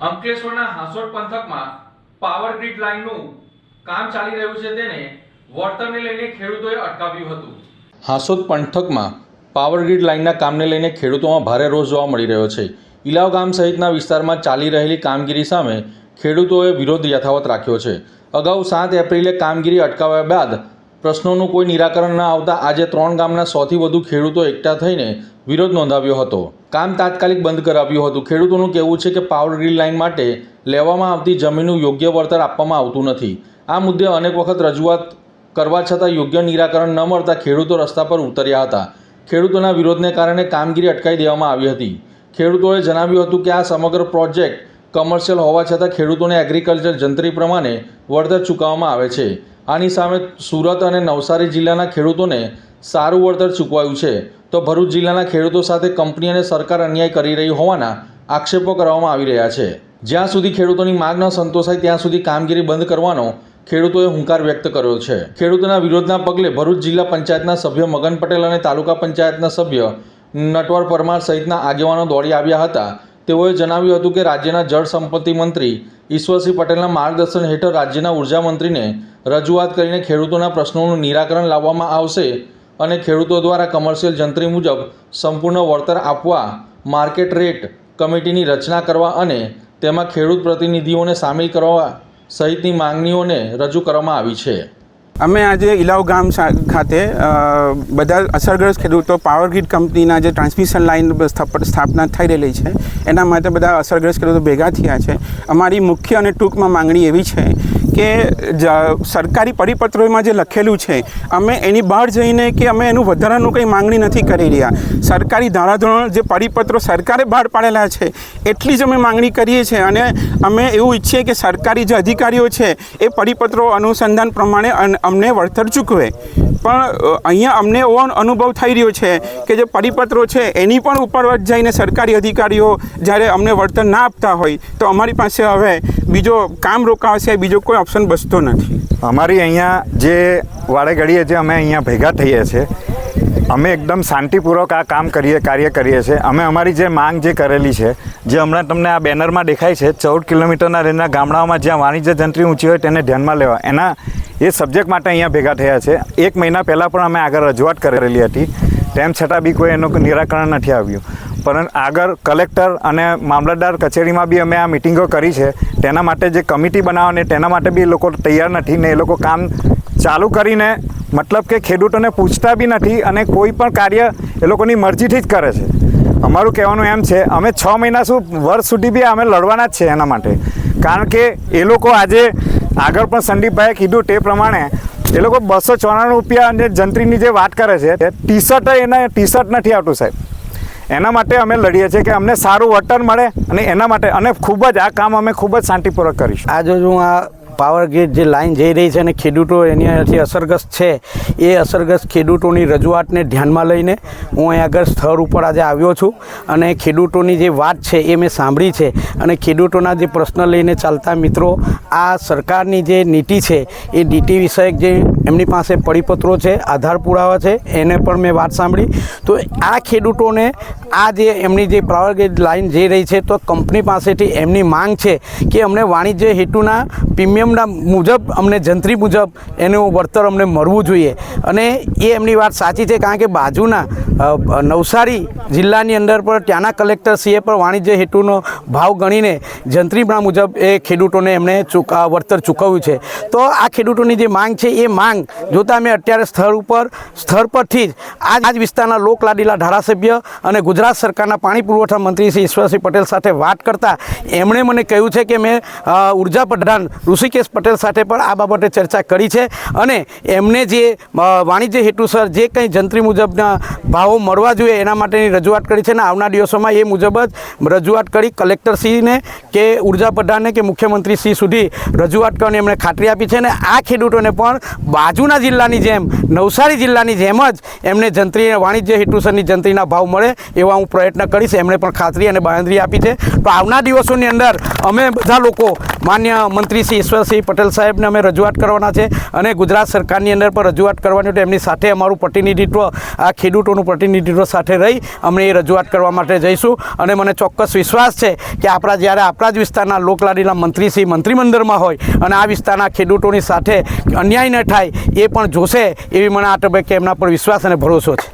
અંકલેશ્વરના હાંસોટ પંથકમાં power grid લાઇનનું કામ ચાલી રહ્યું છે, તેને વળતરને લઈને ખેડૂતોએ અટકાવ્યું હતું। હાંસોટ પંથકમાં પાવર ગ્રીડ લાઇનના કામને લઈને ખેડૂતોમાં ભારે રોષ જોવા મળી રહ્યો છે। ઇલાવ ગામ સહિતના વિસ્તારમાં ચાલી રહેલી કામગીરી સામે ખેડૂતોએ વિરોધ યથાવત રાખ્યો છે। અગાઉ 7 એપ્રિલે કામગીરી અટકાવ્યા બાદ પ્રશ્નોનું કોઈ નિરાકરણ ન આવતા આજે 3 ગામના 100થી વધુ ખેડૂતો એકઠા થઈને વિરોધ નોંધાવ્યો હતો। કામ તાત્કાલિક બંધ કરાવ્યું હતું। ખેડૂતોનું કહેવું છે કે પાવર ગ્રીડ લાઇન માટે લેવામાં આવતી જમીનનું યોગ્ય વળતર આપવામાં આવતું નથી। આ મુદ્દે અનેક વખત રજૂઆત કરવા છતાં યોગ્ય નિરાકરણ ન મળતા ખેડૂતો રસ્તા પર ઉતર્યા હતા। ખેડૂતોના વિરોધને કારણે કામગીરી અટકાવી દેવામાં આવી હતી। ખેડૂતોએ જણાવ્યું હતું કે આ સમગ્ર પ્રોજેક્ટ કમર્શિયલ હોવા છતાં ખેડૂતોને એગ્રીકલ્ચર જંત્રી પ્રમાણે વળતર ચૂકવવામાં આવે છે। આની સામે સુરત અને નવસારી જિલ્લાના ખેડૂતોને સારું વળતર ચૂકવાયું છે, તો ભરૂચ જિલ્લાના ખેડૂતો સાથે કંપની અને સરકાર અન્યાય કરી રહી હોવાના આક્ષેપો કરવામાં આવી રહ્યા છે। જ્યાં સુધી ખેડૂતોની માંગ ન સંતોષાય ત્યાં સુધી કામગીરી બંધ કરવાનો ખેડૂતોએ હુંકાર વ્યક્ત કર્યો છે। ખેડૂતોના વિરોધના પગલે ભરૂચ જિલ્લા પંચાયતના સભ્ય મગન પટેલ અને તાલુકા પંચાયતના સભ્ય નટવર પરમાર સહિતના આગેવાનો દોડી આવ્યા હતા। તેઓએ જણાવ્યું હતું કે રાજ્યના જળ સંપત્તિ મંત્રી ઈશ્વરસિંહ પટેલના માર્ગદર્શન હેઠળ રાજ્યના ઉર્જા મંત્રીને રજૂઆત કરીને ખેડૂતોના પ્રશ્નોનું નિરાકરણ લાવવામાં આવશે અને ખેડૂતો દ્વારા કમર્શિયલ જંત્રી મુજબ સંપૂર્ણ વળતર આપવા માર્કેટ રેટ કમિટીની રચના કરવા અને તેમાં ખેડૂત પ્રતિનિધિઓને સામેલ કરવા સહિતની માંગણીઓને રજૂ કરવામાં આવી છે। અમે આજે ઇલાવ ગામ ખાતે બધા અસરગ્રસ્ત ખેડૂતો પાવર ગ્રીડ કંપનીના જે ટ્રાન્સમિશન લાઇન સ્થાપના થઈ રહેલી છે એના માટે બધા અસરગ્રસ્ત ખેડૂતો ભેગા થયા છે। અમારી મુખ્ય અને ટૂંકમાં માંગણી એવી છે કે સરકારી પરિપત્રોમાં જે લખેલું છે અમે એની બહાર જઈને કે અમે એનું વધારાનું કંઈ માંગણી નથી કરી રહ્યા। સરકારી ધારાધોરણ જે પરિપત્રો સરકારે બહાર પાડેલા છે એટલી જ અમે માંગણી કરીએ છીએ અને અમે એવું ઈચ્છીએ કે સરકારી જે અધિકારીઓ છે એ પરિપત્રો અનુસંધાન પ્રમાણે અમને વળતર ચૂકવે। પણ અહીંયા અમને એવો અનુભવ થઈ રહ્યો છે કે જે પરિપત્રો છે એની પણ ઉપર જઈને સરકારી અધિકારીઓ જ્યારે અમને વળતર ના આપતા હોય તો અમારી પાસે હવે બીજો કામ રોકાવા સિવાય બીજો કોઈ ઓપ્શન બચતો નથી। અમારી અહીંયા જે વાડે ઘડીએ જે અમે અહીંયા ભેગા થઈએ છીએ અમે એકદમ શાંતિપૂર્વક આ કાર્ય કરીએ છીએ। અમે અમારી જે માંગ જે કરેલી છે જે હમણાં તમને આ બેનરમાં દેખાય છે 14 કિલોમીટરના રેન્જના ગામડાઓમાં જ્યાં વાણિજ્ય જંત્રી ઊંચી હોય તેને ધ્યાનમાં લેવા એના એ સબ્જેક્ટ માટે અહીંયા ભેગા થયા છે। 1 મહિના પહેલાં પણ અમે આગળ રજૂઆત કરેલી હતી, તેમ છતાં બી કોઈ એનું નિરાકરણ નથી આવ્યું। પરંતુ આગળ કલેક્ટર અને મામલતદાર કચેરીમાં બી અમે આ મિટિંગો કરી છે, તેના માટે જે કમિટી બનાવવાની તેના માટે બી એ લોકો તૈયાર નથી ને એ લોકો કામ ચાલુ કરીને મતલબ કે ખેડૂતોને પૂછતા બી નથી અને કોઈ પણ કાર્ય એ લોકોની મરજીથી જ કરે છે। અમારું કહેવાનું એમ છે અમે 6 મહિના વર્ષ સુધી બી અમે લડવાના જ છે એના માટે, કારણ કે એ લોકો આજે આગળ પણ સંદીપભાઈએ કીધું તે પ્રમાણે એ લોકો 294 રૂપિયા અને જંત્રીની જે વાત કરે છે ટી શર્ટ નથી આવતું સાહેબ। એના માટે અમે લડીએ છીએ કે અમને સારું વળતર મળે અને એના માટે અને ખૂબ જ આ કામ અમે ખૂબ જ શાંતિપૂર્વક કરીશું। આજે હું આ પાવર ગ્રીડ જે લાઇન જઈ રહી છે અને ખેડૂતો એનાથી અસરગ્રસ્ત છે એ અસરગ્રસ્ત ખેડૂતોની રજૂઆતને ધ્યાનમાં લઈને હું અહીં આગળ સ્થળ ઉપર આજે આવ્યો છું અને ખેડૂતોની જે વાત છે એ મેં સાંભળી છે અને ખેડૂતોના જે પ્રશ્ન લઈને ચાલતા મિત્રો આ સરકારની જે નીતિ છે એ નીતિ વિષયક જે એમની પાસે પરિપત્રો છે, આધાર પુરાવા છે, એને પણ મેં વાત સાંભળી। તો આ ખેડૂતોને આ જે એમની જે પાવર ગ્રીડ લાઇન જઈ રહી છે તો કંપની પાસેથી એમની માંગ છે કે અમને વાણિજ્ય હેતુના પ્રીમિયમ મુજબ અમને જંત્રી મુજબ એનું વળતર અમને મળવું જોઈએ અને એ એમની વાત સાચી છે, કારણ કે બાજુના નવસારી જિલ્લાની અંદર પણ ત્યાંના કલેક્ટરશ્રીએ પણ વાણિજ્ય હેતુનો ભાવ ગણીને જંત્રીના મુજબ એ ખેડૂતોને એમણે વળતર ચૂકવ્યું છે। તો આ ખેડૂતોની જે માંગ છે એ માંગ જોતાં મેં અત્યારે સ્થળ પરથી જ આ જ વિસ્તારના લોકલાડીલા ધારાસભ્ય અને ગુજરાત સરકારના પાણી પુરવઠા મંત્રી શ્રી ઈશ્વરસિંહ પટેલ સાથે વાત કરતાં એમણે મને કહ્યું છે કે મેં ઉર્જા પ્રધાન ઋષિકેશ પટેલ સાથે પણ આ બાબતે ચર્ચા કરી છે અને એમને જે વાણિજ્ય હેતુસર જે કંઈ જંત્રી મુજબના ભાવો મળવા જોઈએ એના માટેની રજૂઆત કરી છે અને આવનાર દિવસોમાં એ મુજબ જ રજૂઆત કરી કલેક્ટરશ્રીને કે ઉર્જા પ્રધાનને કે મુખ્યમંત્રીશ્રી સુધી રજૂઆત કરીને એમણે ખાતરી આપી છે અને આ ખેડૂતોને પણ બાજુના જિલ્લાની જેમ નવસારી જિલ્લાની જેમ જ એમને જંત્રી વાણિજ્ય હેતુસરની જંત્રીના ભાવ મળે એવા હું પ્રયત્ન કરીશ, એમણે પણ ખાતરી અને બાંહેધરી આપી છે। તો આવનાર દિવસોની અંદર અમે બધા લોકો માન્ય મંત્રી શ્રી ઈશ્વરસિંહ પટેલ સાહેબને અમે રજૂઆત કરવાના છે અને ગુજરાત સરકારની અંદર પણ રજૂઆત કરવાની હોય તો એમની સાથે અમારું પ્રતિનિધિત્વ આ ખેડૂતોનું પ્રતિનિધિત્વ સાથે રહી અમે એ રજૂઆત કરવા માટે જઈશું અને મને ચોક્કસ વિશ્વાસ છે કે જ્યારે આપણા જ વિસ્તારના લોકલાડીના મંત્રી શ્રી મંત્રીમંડળમાં હોય અને આ વિસ્તારના ખેડૂતોની સાથે અન્યાય ન થાય એ પણ જોશે એવી મને આ તબક્કે એમના પર વિશ્વાસ અને ભરોસો છે.